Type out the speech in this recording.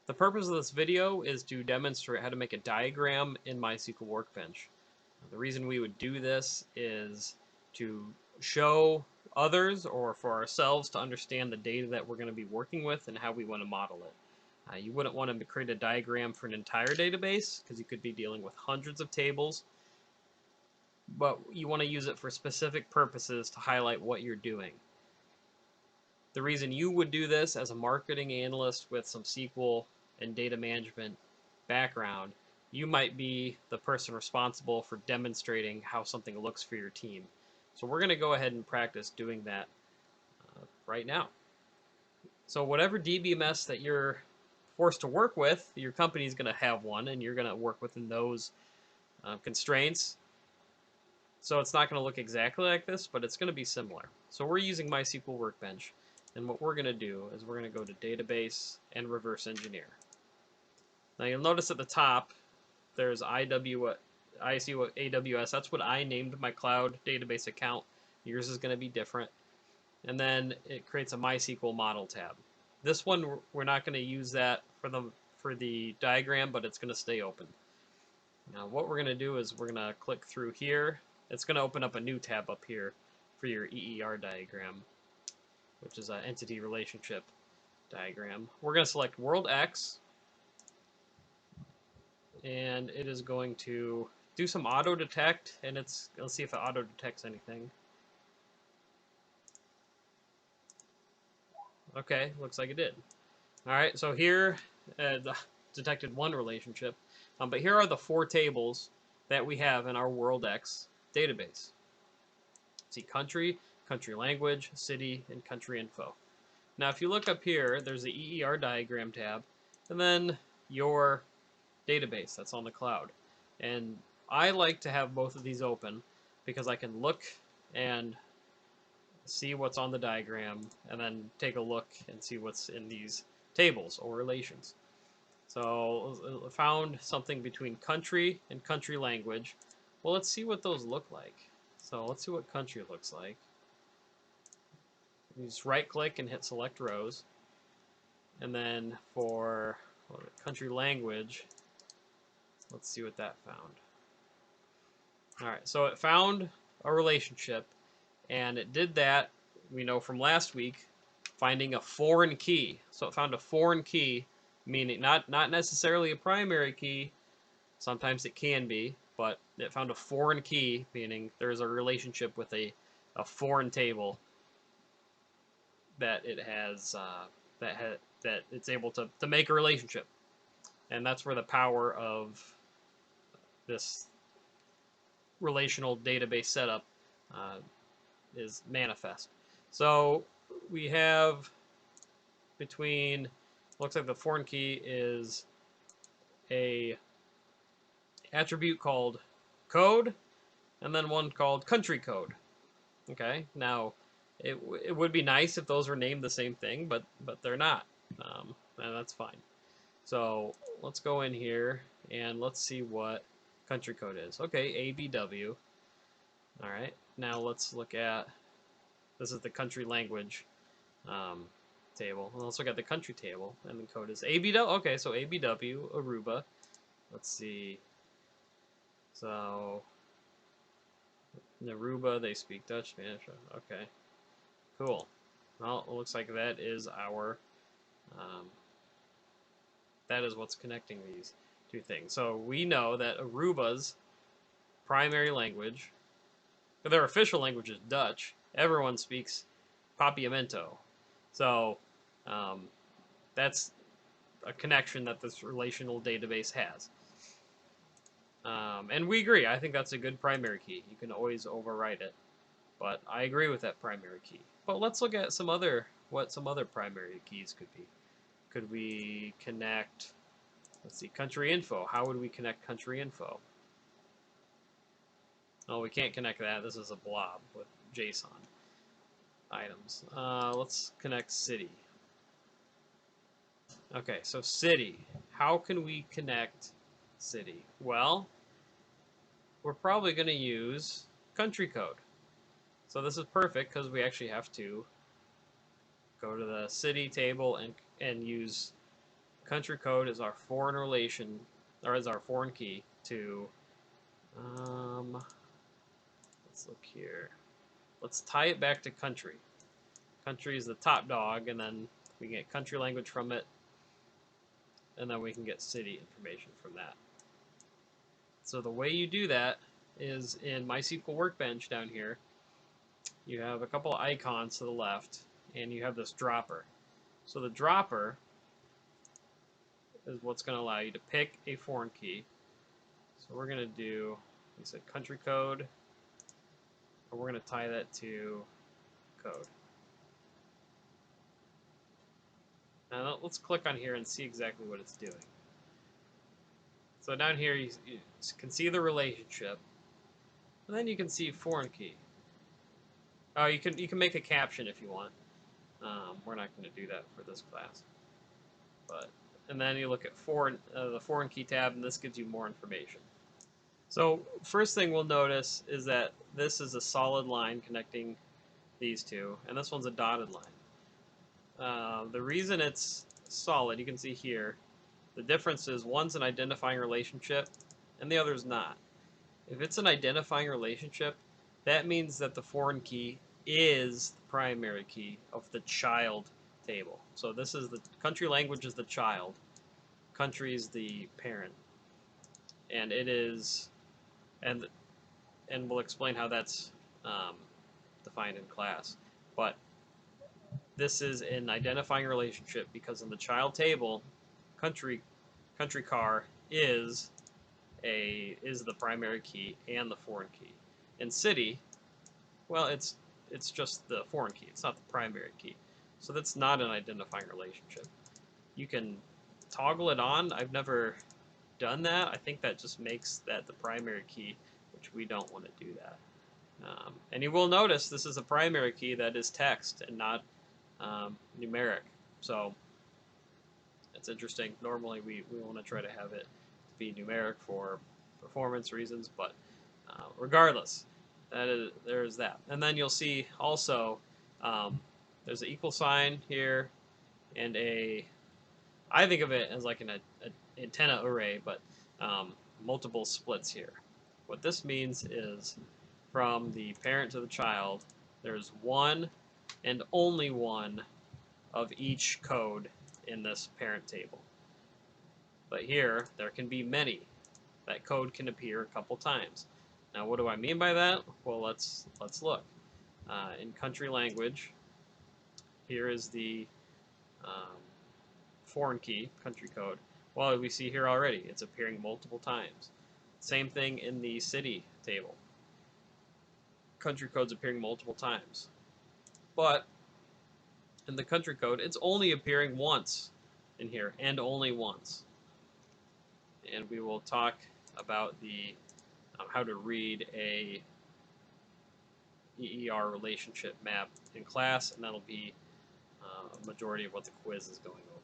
The purpose of this video is to demonstrate how to make a diagram in MySQL Workbench. The reason we would do this is to show others or for ourselves to understand the data that we're going to be working with and how we want to model it. You wouldn't want to create a diagram for an entire database because you could be dealing with hundreds of tables, but you want to use it for specific purposes to highlight what you're doing. The reason you would do this as a marketing analyst with some SQL and data management background, you might be the person responsible for demonstrating how something looks for your team. So we're going to go ahead and practice doing that right now. So whatever DBMS that you're forced to work with, your company is going to have one, and you're going to work within those constraints. So it's not going to look exactly like this, but it's going to be similar. So we're using MySQL Workbench, and what we're going to do is we're going to go to Database and Reverse Engineer. Now you'll notice at the top there's AWS. That's what I named my cloud database account. Yours is going to be different. And then it creates a MySQL model tab. This one, we're not going to use that for the diagram, but it's going to stay open. Now what we're going to do is we're going to click through here. It's going to open up a new tab up here for your EER diagram, which is an Entity Relationship Diagram. We're going to select World X, and it is going to do some auto detect, and let's see if it auto detects anything. Okay, looks like it did. All right, so here detected one relationship, but here are the 4 tables that we have in our World X database. See country, country language, city, and country info. Now if you look up here, there's the EER Diagram tab, and then your database that's on the cloud. And I like to have both of these open because I can look and see what's on the diagram and then take a look and see what's in these tables or relations. So I found something between country and country language. Well, let's see what those look like. So let's see what country looks like. You just right click and hit select rows. And then for country language, let's see what that found. Alright, so it found a relationship, and it did that, we know from last week, finding a foreign key. So it found a foreign key, meaning not necessarily a primary key, sometimes it can be, but it found a foreign key, meaning there's a relationship with a foreign table that it has, that it's able to make a relationship. And that's where the power of this relational database setup is manifest. So we have between, looks like the foreign key is a attribute called code, and then one called country code. Okay, now it would be nice if those were named the same thing, but they're not, and that's fine. So let's go in here and let's see what country code is. Okay, ABW. All right, now let's look at, this is the country language table. Well, let's look at the country table, and the code is ABW. Okay, so ABW, Aruba. Let's see. So in Aruba, they speak Dutch, Spanish. Okay, cool. Well, it looks like that is our, that is what's connecting these 2 things. So we know that Aruba's primary language, their official language is Dutch. Everyone speaks Papiamento. So that's a connection that this relational database has. And we agree. I think that's a good primary key. You can always overwrite it. But I agree with that primary key. But let's look at what some other primary keys could be. Could we connect, let's see, country info. How would we connect country info? Oh, we can't connect that. This is a blob with JSON items. Let's connect city. Okay, so city. How can we connect city? Well, we're probably going to use country code. So this is perfect because we actually have to go to the city table and use country code is our foreign relation, or is our foreign key to, let's look here. Let's tie it back to country. Country is the top dog, and then we can get country language from it, and then we can get city information from that. So the way you do that is in MySQL Workbench down here, you have a couple of icons to the left, and you have this dropper. So the dropper is what's going to allow you to pick a foreign key. So we're going to do, we said country code, and we're going to tie that to code. Now let's click on here and see exactly what it's doing. So down here you can see the relationship, and then you can see foreign key. Oh, you can make a caption if you want. We're not going to do that for this class. And then you look at the foreign key tab, and this gives you more information. So first thing we'll notice is that this is a solid line connecting these two, and this one's a dotted line. The reason it's solid, you can see here, the difference is one's an identifying relationship and the other is not. If it's an identifying relationship, that means that the foreign key is the primary key of the child table. So this is the country language is the child, country is the parent, and it is, and we'll explain how that's defined in class. But this is an identifying relationship because in the child table, country car is the primary key and the foreign key. In city, well, it's just the foreign key. It's not the primary key. So that's not an identifying relationship. You can toggle it on. I've never done that. I think that just makes that the primary key, which we don't want to do that. And you will notice this is a primary key that is text and not numeric. So it's interesting. Normally we want to try to have it be numeric for performance reasons, but regardless, there's that. And then you'll see also there's an equal sign here and I think of it as like an antenna array, but multiple splits here. What this means is from the parent to the child, there's one and only one of each code in this parent table. But here, there can be many. That code can appear a couple times. Now, what do I mean by that? Well, let's look. In country language, here is the foreign key, country code. Well, we see here already, it's appearing multiple times. Same thing in the city table. Country code's appearing multiple times. But in the country code, it's only appearing once in here, and only once. And we will talk about the how to read a EER relationship map in class, and that'll be a majority of what the quiz is going over.